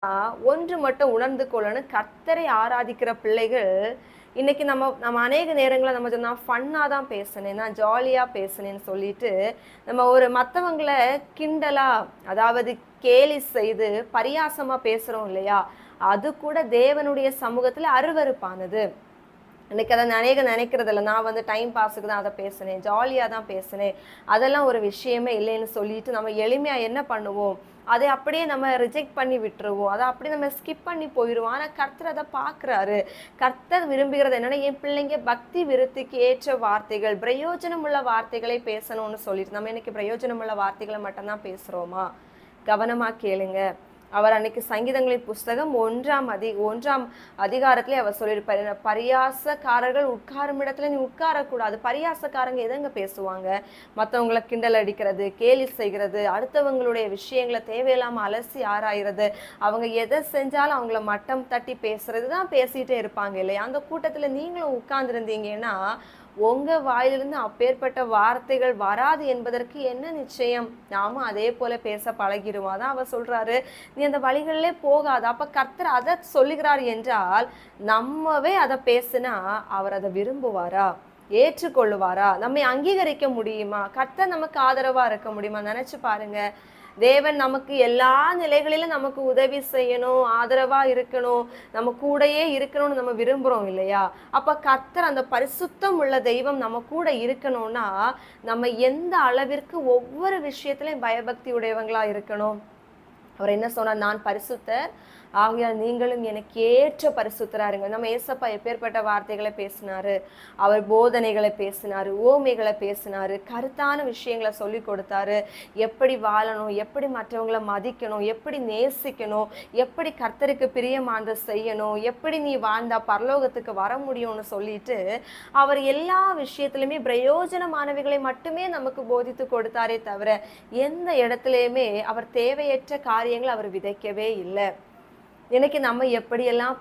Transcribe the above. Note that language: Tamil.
ஒன்று மட்டும் உணர்ந்து கொள்ளணும். கர்த்தரை ஆராதிக்கிற பிள்ளைகள், இன்னைக்கு நம்ம நம்ம அநேக நேரங்கள்ல நான் ஃபன்னா தான் பேசினேன், நான் ஜாலியா பேசினேன்னு சொல்லிட்டு, நம்ம ஒரு மத்தவங்கள கிண்டலா, அதாவது கேலி செய்து பரியாசமா பேசுறோம் இல்லையா? அது கூட தேவனுடைய சமூகத்துல அருவருப்பானது. இன்னைக்கு அத அநேகம் நினைக்கிறதில்ல. நான் டைம் பாஸுக்கு தான் அத பேசினேன், ஜாலியா தான் பேசினேன். அதெல்லாம் ஒரு விஷயமே இல்லைன்னு சொல்லிட்டு, நம்ம எளிமையா என்ன பண்ணுவோம்? அதை அப்படியே நம்ம ரிஜெக்ட் பண்ணி விட்டுருவோம். அத அப்படியே நம்ம ஸ்கிப் பண்ணி போயிருவோம். ஆனா கர்த்தர் அத பார்க்குறாரு. கர்த்தர் விரும்புகிறது என்னன்னா, என் பிள்ளைங்க பக்தி விருத்திக்கு ஏற்ற வார்த்தைகள், பிரயோஜனமுள்ள வார்த்தைகளை பேசணும்னு சொல்லிட்டு, நம்ம இன்னைக்கு பிரயோஜனமுள்ள வார்த்தைகள மட்டும் தான் பேசுறோமா? கவனமா கேளுங்க. அவர் அன்னைக்கு சங்கீதங்களின் புஸ்தகம் 1ஆம் அதிகாரத்திலே அவர் சொல்லியிருப்பார், பரியாசக்காரர்கள் உட்காரும் இடத்துல நீ உட்காரக்கூடாது. பரியாசக்காரங்க எதங்க பேசுவாங்க? மற்றவங்களை கிண்டல் அடிக்கிறது, கேலி செய்கிறது, அடுத்தவங்களுடைய விஷயங்களை தேவையில்லாம அலசி ஆராயிறது, அவங்க எதை செஞ்சாலும் அவங்கள மட்டம் தட்டி பேசுறது தான் பேசிட்டே இருப்பாங்க இல்லையா? அந்த கூட்டத்துல நீங்களும் உட்கார்ந்துருந்தீங்கன்னா உங்க வாயிலிருந்து அப்பேற்பட்ட வார்த்தைகள் வராது என்பதற்கு என்ன நிச்சயம்? நாமும் அதே போல பேச பழகிடுவோம். அதான் அவர் சொல்றாரு, நீ அந்த வழிகளிலே போகாத. அப்ப கர்த்தர் அதை சொல்லுகிறார் என்றால், நம்மவே அதை பேசினா அவர் அதை விரும்புவாரா? ஏற்றுக்கொள்ளுவாரா? நம்மை அங்கீகரிக்க முடியுமா? கர்த்தர் நமக்கு ஆதரவா இருக்க முடியுமா? நினைச்சு பாருங்க. தேவன் நமக்கு எல்லா நிலைகளிலும் நமக்கு உதவி செய்யணும், ஆதரவா இருக்கணும், நம்ம கூடயே இருக்கணும்னு நம்ம விரும்புறோம் இல்லையா? அப்ப கர்த்தர், அந்த பரிசுத்தம் உள்ள தெய்வம் நம்ம கூட இருக்கணும்னா, நம்ம எந்த அளவிற்கு ஒவ்வொரு விஷயத்திலையும் பயபக்தி உடையவங்களா இருக்கணும்? அவர் என்ன சொன்னார்? நான் பரிசுத்தர், ஆகையால் நீங்களும் எனக்கு ஏற்ற பரிசுத்தரா இருங்க. நம்ம ஏசப்பா எப்பேற்பட்ட வார்த்தைகளை பேசினாரு, அவர் போதனைகளை பேசினாரு, ஓமைகளை பேசினாரு, கருத்தான விஷயங்களை சொல்லி கொடுத்தாரு. எப்படி வாழணும், எப்படி மற்றவங்களை மதிக்கணும், எப்படி நேசிக்கணும், எப்படி கர்த்தருக்கு பிரியமானதை செய்யணும், எப்படி நீ வாழ்ந்தா பரலோகத்துக்கு வர முடியும்னு சொல்லிட்டு அவர் எல்லா விஷயத்திலுமே பிரயோஜனமானவைகளை மட்டுமே நமக்கு போதித்து கொடுத்தாரே தவிர, எந்த இடத்துலையுமே அவர் தேவையற்ற காரியங்களை அவர் விதைக்கவே இல்லை. இன்னைக்கு நம்ம எப்படியெல்லாம்